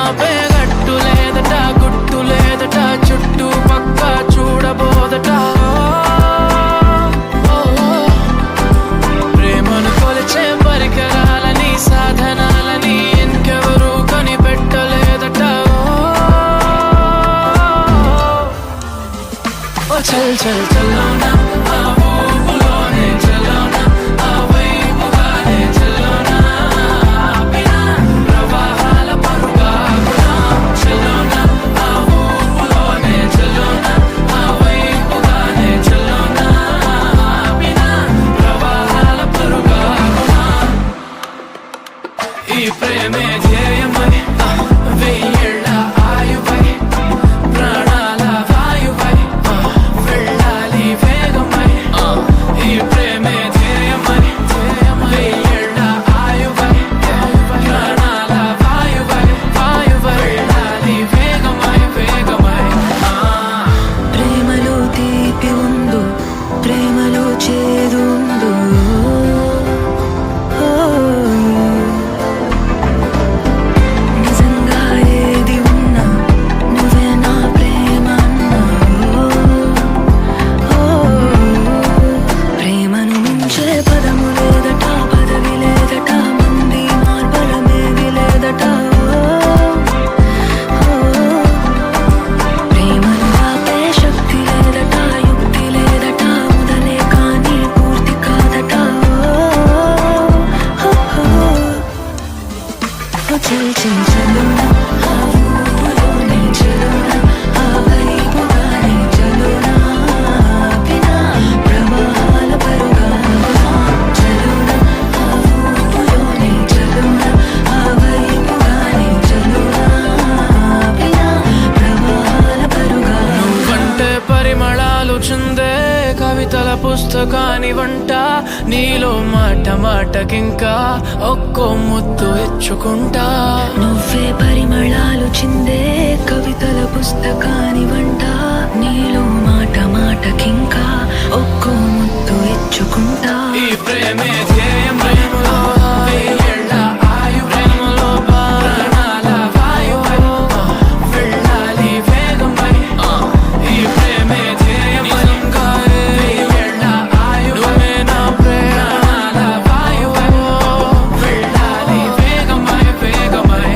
ఆపే గట్టు లేదట గుట్టు లేదట చుట్టూ పక్క చూడబోదట ప్రేమను కొలిచే పరికరాలని సాధనాలని ఇంకెవరూ కనిపెట్టలేదట ఓ చల్ చల్ చల్లోనా ఆ ఊపులోనే చల్లోనా ఆ వైపుగానే చల్లోనా ఆపినా ప్రవాహాల పరుగాకునా చల్లోనా ఆ ఊపులోనే చల్లోనా ఆ వైపుగానే చల్లోనా ఆపినా ప్రవాహాల పరుగాకునా ఈ ప్రేమే ధ్యేయమై వెయ్యేళ్ళ ఆయువై ప్రాణాల వాయువై వెళ్ళాలి వేగమై ఈ ప్రేమే ధ్యేయమై వెయ్యేళ్ళ ఆయువై ప్రాణాల వాయువై వెళ్ళాలి వేగమై వేగమై ప్రేమలో తీపి ఉందో ప్రేమలో చేదు ఉందో నిజంగా ఏది ఉన్నా నువ్వే నా ప్రేమ అన్నావు ప్రేమను మించే పదము లేదట పదవి లేదట మంది మార్బలమేవి లేదట ప్రేమను ఆపే శక్తి లేదట యుక్తి లేదట మొదలే కానీ పూర్తి కాదట చల్ చల్ చలోనా ఆ ఊపులోనే చలోనా ఆ వైపుగానే చలోనా ఆపినా ప్రవాహాల పరుగాకునా చలోనా ఆ ఊపులోనే చలోనా ఆ వైపుగానే చలోనా ఆపినా ప్రవాహాల పరుగాకునా నువ్వంటే పరిమళాలు చుందే కవితల పుస్తకాని వంట నీలో మాట మాటకింకా ఒక్కో ముద్దు ఇచ్చుకుంటా నువ్వే పరిమళాలు చిందే కవితల పుస్తకాని వంట నీలో మాట మాటకింకా ఒక్కో ముద్దు ఇచ్చుకుంటా ఈ ప్రేమే ధ్యేయం ప్రేమలో వెయ్యేళ్ళ ఆయు ప్రేమలో ప్రాణాల వాయువై వెళ్ళాలి వేగమై ఈ ప్రేమే ధ్యేయం వెయ్యేళ్ళ ఆయు నువ్వే నా ప్రాణాల వాయువై వెళ్ళాలి వేగమై వేగమై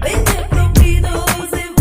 Vete propido, se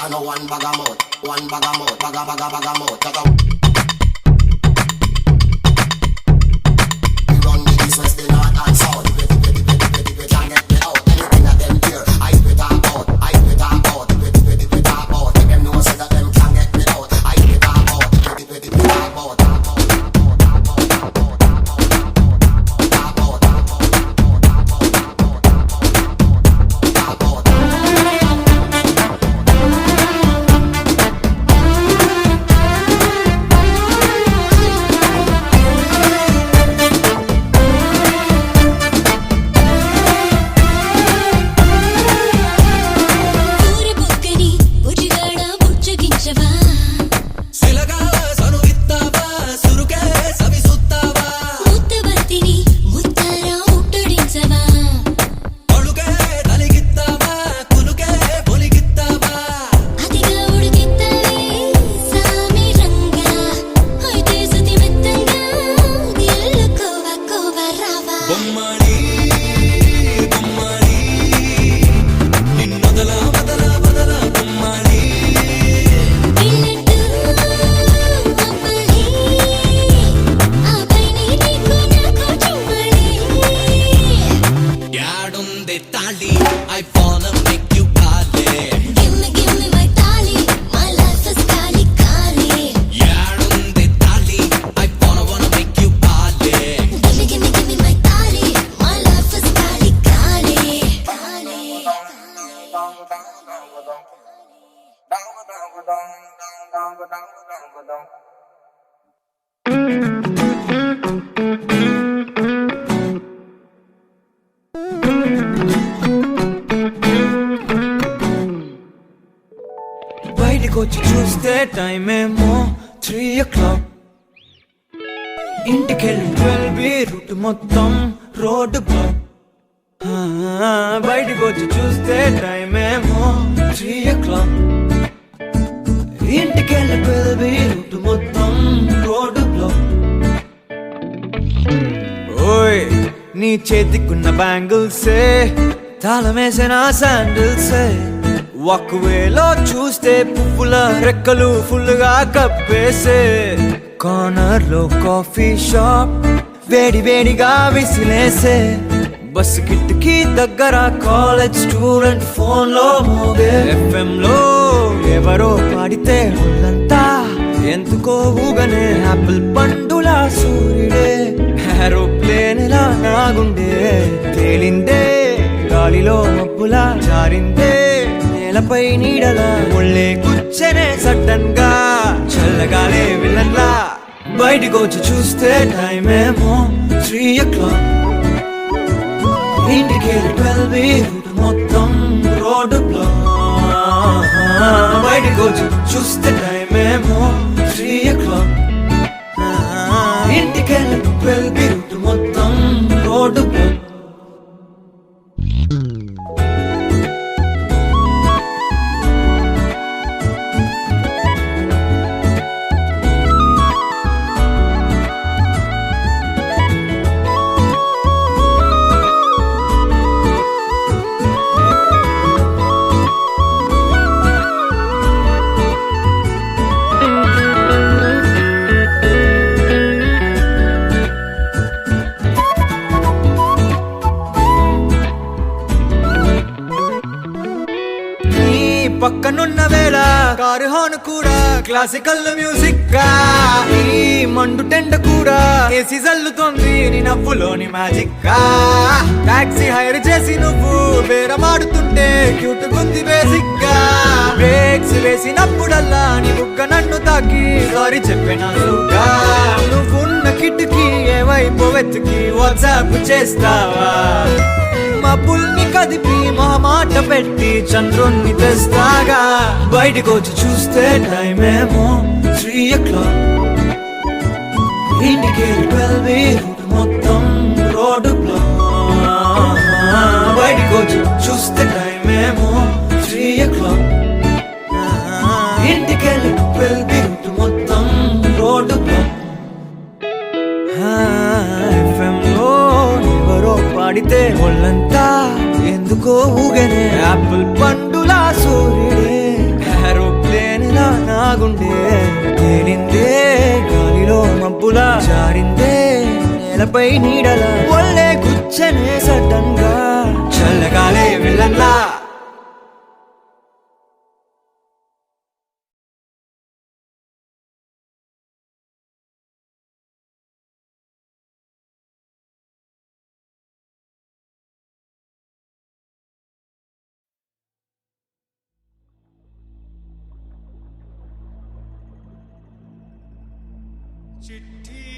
I know one bag of mouth, bag of mouth. We run the east, west, the north and south. Can't get me out. Anything that them hear, I spit out. Spit out. Make them know say that them can't get me out. I spit out. బయటికొచ్చి చూస్తే time ఏమో 3 o'clock. ఇంటికెళ్ళి 12 route మొత్తం road block. బయటికొచ్చి చూస్తే time ఏమో 3 o'clock. ఇంటికెళ్ళి 12 route మొత్తం రోడ్డు బ్లాక్. ఓయ్ నీ చేతికున్న బ్యాంగిల్సే తాళమేసిన శాండిల్సే వాక్వేలో చూస్తే పువ్వుల రెక్కలు ఫుల్గా కప్పేసే. కార్నర్ లో కాఫీ షాప్ వేడి వేడిగా విసిలేసే. బస్ కిటికీ దగ్గర కాలేజ్ స్టూడెంట్ ఫోన్ లో మోగే. FM లో ఎవరో పాడితే ఒళ్ళంతా ఎందుకో ఊగనే. యాపిల్ పండులా సూర్యుడే ఏరోప్లేన్ లా నాగుండే. తేలిందే గాలిలో మబ్బులా జారిందే నేలపై నీడలా. ఒళ్ళే కూర్చనే సడన్ గా చల్లగాలే విలన్లా. బయటికొచ్చి చూస్తే టైం ఏమో 3 o'clock. ఇంటికెళ్ళి 12 రూట్ మొత్తం రోడ్డు బ్లాక్. బయటికొచ్చి చూస్తే టైం ఏమో 3 o'clock. ఇంటికెళ్ళి 12 రూట్ మొత్తం రోడ్డు బ్లాక్. పక్కనున్న వేళ కారు హార్న్ కూడా క్లాసికల్ మ్యూజిక్ గా. ఈ మండు టెండ కూడా ఏసీ జల్లుతోంది నీ నవ్వులోని మ్యాజిక్ గా. టాక్సీ హైర్ చేసి నువ్వు బేరమాడుతుంటే క్యూట్ గుంది బేసిక్ గా. బ్రేక్స్ వేసినప్పుడల్లా నీ బుగ్గ నన్ను తాకి సారీ చెప్పినగా. నువ్వున్న కిటికీ ఏవైపు వెతికి వాట్సాప్ చేస్తావా. మబ్బుల్ని కదిపి మొహమాట పెట్టి చంద్రుణ్ణి తెస్తాగా. బయటికొచ్చి చూస్తే టైం ఏమో 3 o'clock. ఇంటికెళ్ళి 12 రూట్ మొత్తం రోడ్డు బ్లాక్. బయటికొచ్చి చూస్తే టైం ఏమో 3 o'clock. ఇంటికెళ్ళి 12 రూట్ మొత్తం రోడ్డు బ్లాక్. FM లో ఎవరో పాడితే ఒళ్ళంతా ఎందుకో ఊగనే. యాపిల్ పండులా సూర్యుడే మబ్బులా జారిందే నేలపై నీడలా ఒళ్ళే గుచ్చనే సడన్ గా చల్లగాలే వెళ్ళన్నా चिट्ठी